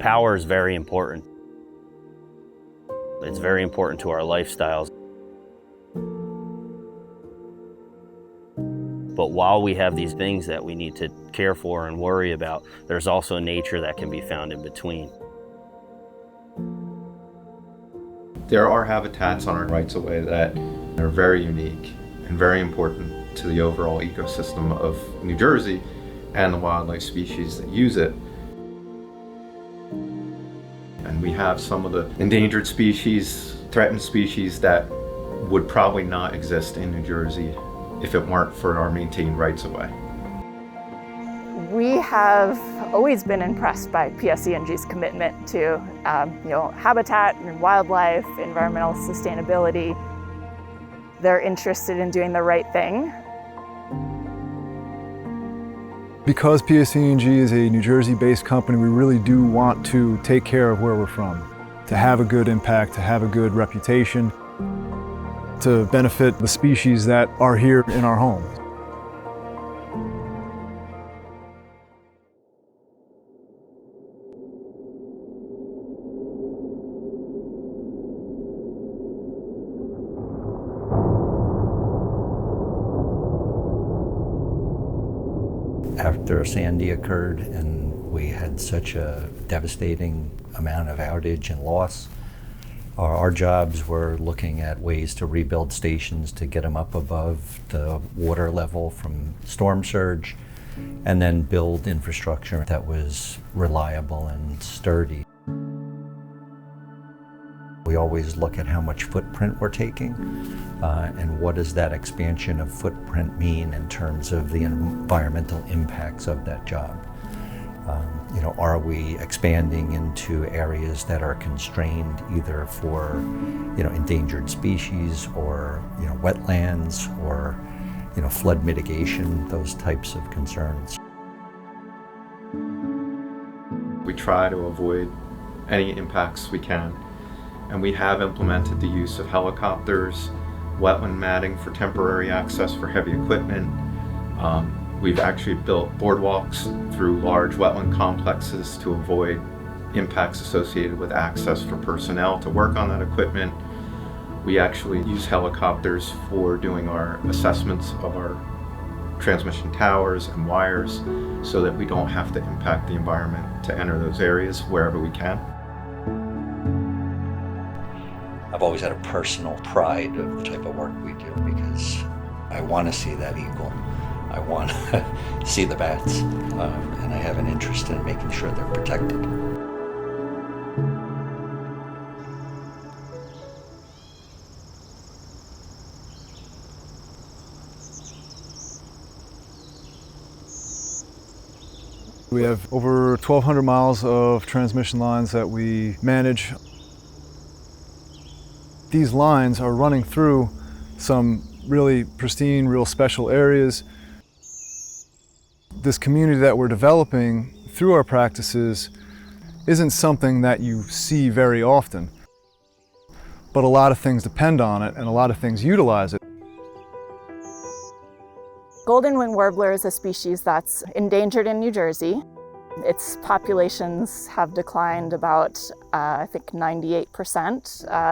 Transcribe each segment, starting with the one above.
Power is very important. It's very important to our lifestyles. But while we have these things that we need to care for and worry about, there's also nature that can be found in between. There are habitats on our rights-of-way that are very unique and very important to the overall ecosystem of New Jersey and the wildlife species that use it. And we have some of the endangered species, threatened species that would probably not exist in New Jersey if it weren't for our maintained rights-of-way. We have always been impressed by PSE&G's commitment to habitat and wildlife, environmental sustainability. They're interested in doing the right thing. Because PSE&G is a New Jersey-based company, we really do want to take care of where we're from, to have a good impact, to have a good reputation, to benefit the species that are here in our homes. After Sandy occurred and we had such a devastating amount of outage and loss, our jobs were looking at ways to rebuild stations to get them up above the water level from storm surge, and then build infrastructure that was reliable and sturdy. We always look at how much footprint we're taking and what does that expansion of footprint mean in terms of the environmental impacts of that job. Are we expanding into areas that are constrained either for endangered species or wetlands or flood mitigation, those types of concerns. We try to avoid any impacts we can, and we have implemented the use of helicopters, wetland matting for temporary access for heavy equipment. We've actually built boardwalks through large wetland complexes to avoid impacts associated with access for personnel to work on that equipment. We actually use helicopters for doing our assessments of our transmission towers and wires so that we don't have to impact the environment to enter those areas wherever we can. I've always had a personal pride of the type of work we do because I want to see that eagle. I want to see the bats, and I have an interest in making sure they're protected. We have over 1,200 miles of transmission lines that we manage. These lines are running through some really pristine, real special areas. This community that we're developing through our practices isn't something that you see very often, but a lot of things depend on it and a lot of things utilize it. Golden winged warbler is a species that's endangered in New Jersey. Its populations have declined about, I think, 98%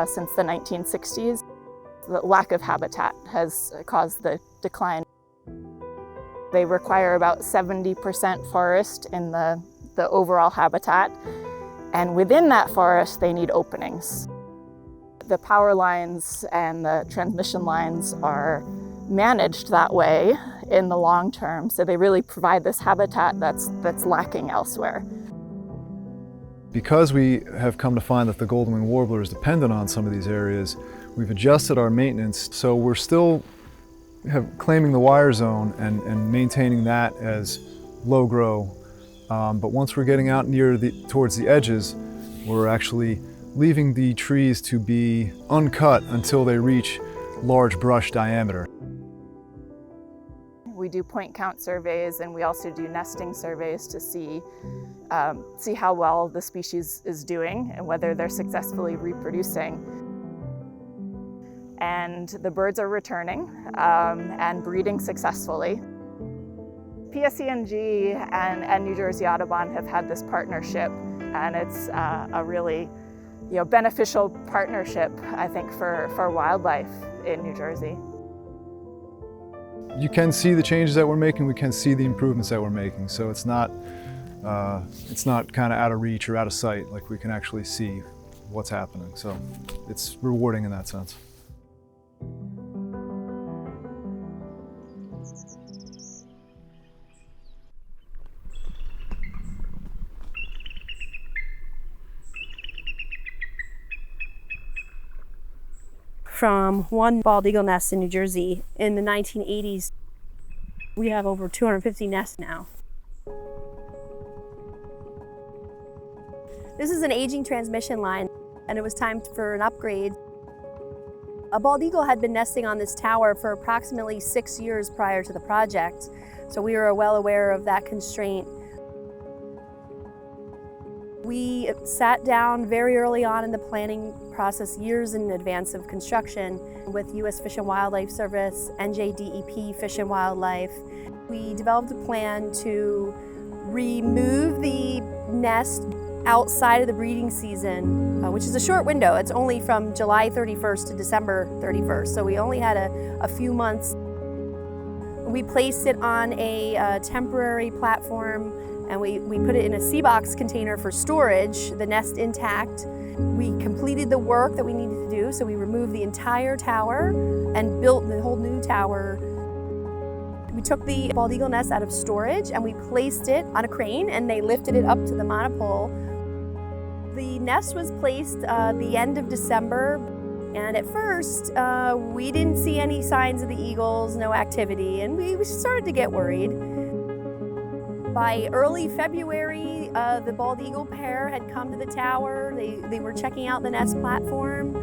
since the 1960s. The lack of habitat has caused the decline. They require about 70% forest in the overall habitat, and within that forest they need openings. The power lines and the transmission lines are managed that way in the long term, so they really provide this habitat that's lacking elsewhere. Because we have come to find that the golden winged warbler is dependent on some of these areas, we've adjusted our maintenance, so we're still claiming the wire zone and maintaining that as low grow. But once we're getting out towards the edges, we're actually leaving the trees to be uncut until they reach large brush diameter. We do point count surveys, and we also do nesting surveys to see how well the species is doing and whether they're successfully reproducing. And the birds are returning and breeding successfully. PSE&G and New Jersey Audubon have had this partnership and it's a really beneficial partnership, I think, for wildlife in New Jersey. You can see the changes that we're making, we can see the improvements that we're making, so it's not kind of out of reach or out of sight. Like, we can actually see what's happening, so it's rewarding in that sense. From one bald eagle nest in New Jersey in the 1980s, we have over 250 nests now. This is an aging transmission line, and it was time for an upgrade. A bald eagle had been nesting on this tower for approximately 6 years prior to the project, so we were well aware of that constraint. We sat down very early on in the planning process, years in advance of construction, with U.S. Fish and Wildlife Service, NJDEP Fish and Wildlife. We developed a plan to remove the nest outside of the breeding season, which is a short window. It's only from July 31st to December 31st, so we only had a few months. We placed it on a temporary platform, and we put it in a sea-box container for storage, the nest intact. We completed the work that we needed to do, so we removed the entire tower and built the whole new tower. We took the bald eagle nest out of storage and we placed it on a crane, and they lifted it up to the monopole. The nest was placed the end of December, and at first we didn't see any signs of the eagles, no activity, and we started to get worried. By early February, the bald eagle pair had come to the tower. They were checking out the nest platform.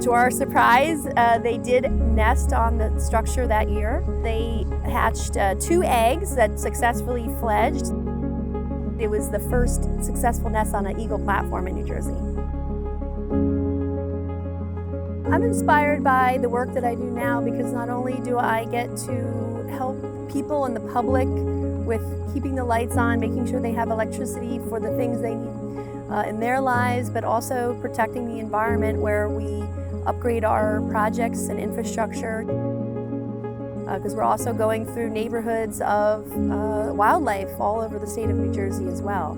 To our surprise, they did nest on the structure that year. They hatched 2 eggs that successfully fledged. It was the first successful nest on an eagle platform in New Jersey. I'm inspired by the work that I do now because not only do I get to help people and the public with keeping the lights on, making sure they have electricity for the things they need in their lives, but also protecting the environment where we upgrade our projects and infrastructure. Because we're also going through neighborhoods of wildlife all over the state of New Jersey as well.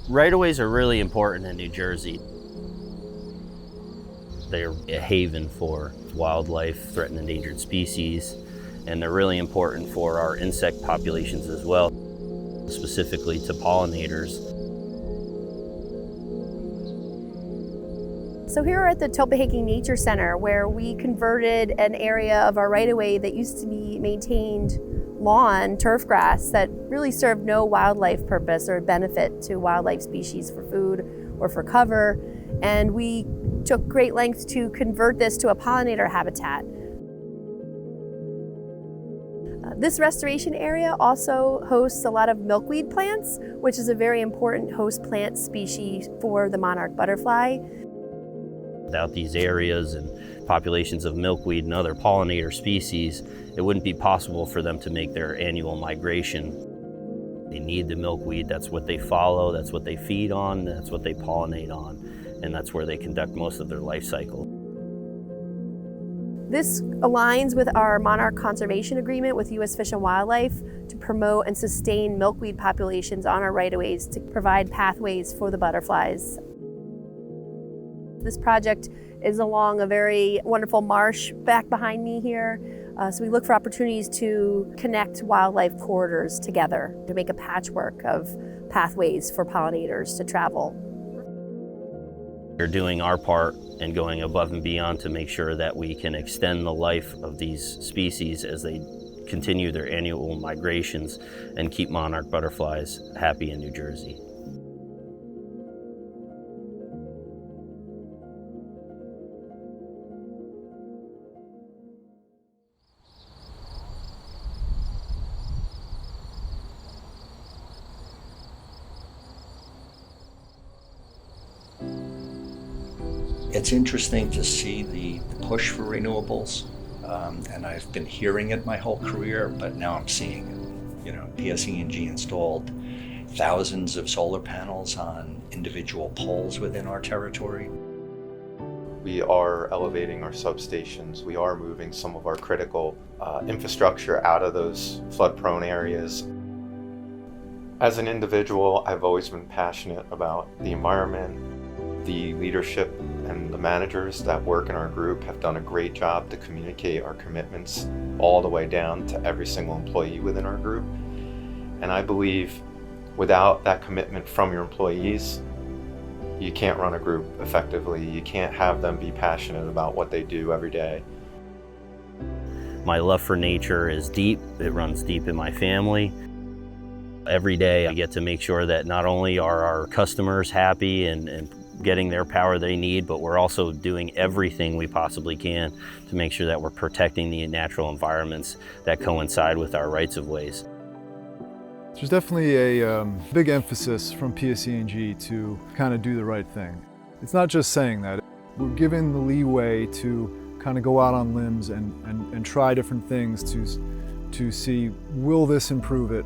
Right-of-ways are really important in New Jersey. They're a haven for wildlife, threatened endangered species, and they're really important for our insect populations as well, specifically to pollinators. So here we're at the Topahakee Nature Center, where we converted an area of our right-of-way that used to be maintained lawn, turf grass, that really served no wildlife purpose or benefit to wildlife species for food or for cover. And we took great lengths to convert this to a pollinator habitat. This restoration area also hosts a lot of milkweed plants, which is a very important host plant species for the monarch butterfly. Without these areas and populations of milkweed and other pollinator species, it wouldn't be possible for them to make their annual migration. They need the milkweed. That's what they follow, that's what they feed on, that's what they pollinate on, and that's where they conduct most of their life cycle. This aligns with our monarch conservation agreement with U.S. Fish and Wildlife to promote and sustain milkweed populations on our right-of-ways to provide pathways for the butterflies. This project is along a very wonderful marsh back behind me here. So we look for opportunities to connect wildlife corridors together to make a patchwork of pathways for pollinators to travel. We're doing our part and going above and beyond to make sure that we can extend the life of these species as they continue their annual migrations and keep monarch butterflies happy in New Jersey. It's interesting to see the push for renewables, and I've been hearing it my whole career, but now I'm seeing it. You know, PSE&G installed thousands of solar panels on individual poles within our territory. We are elevating our substations. We are moving some of our critical infrastructure out of those flood-prone areas. As an individual, I've always been passionate about the environment. The leadership and the managers that work in our group have done a great job to communicate our commitments all the way down to every single employee within our group. And I believe without that commitment from your employees, you can't run a group effectively. You can't have them be passionate about what they do every day. My love for nature is deep. It runs deep in my family. Every day I get to make sure that not only are our customers happy and getting their power they need, but we're also doing everything we possibly can to make sure that we're protecting the natural environments that coincide with our rights-of-ways. There's definitely a big emphasis from PSE&G to kind of do the right thing. It's not just saying that. We're given the leeway to kind of go out on limbs and try different things to see, will this improve it?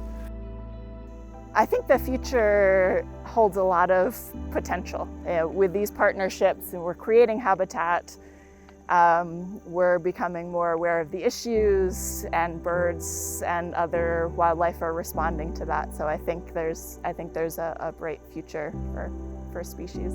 I think the future holds a lot of potential. With these partnerships, and we're creating habitat, we're becoming more aware of the issues, and birds and other wildlife are responding to that. So I think there's a bright future for species.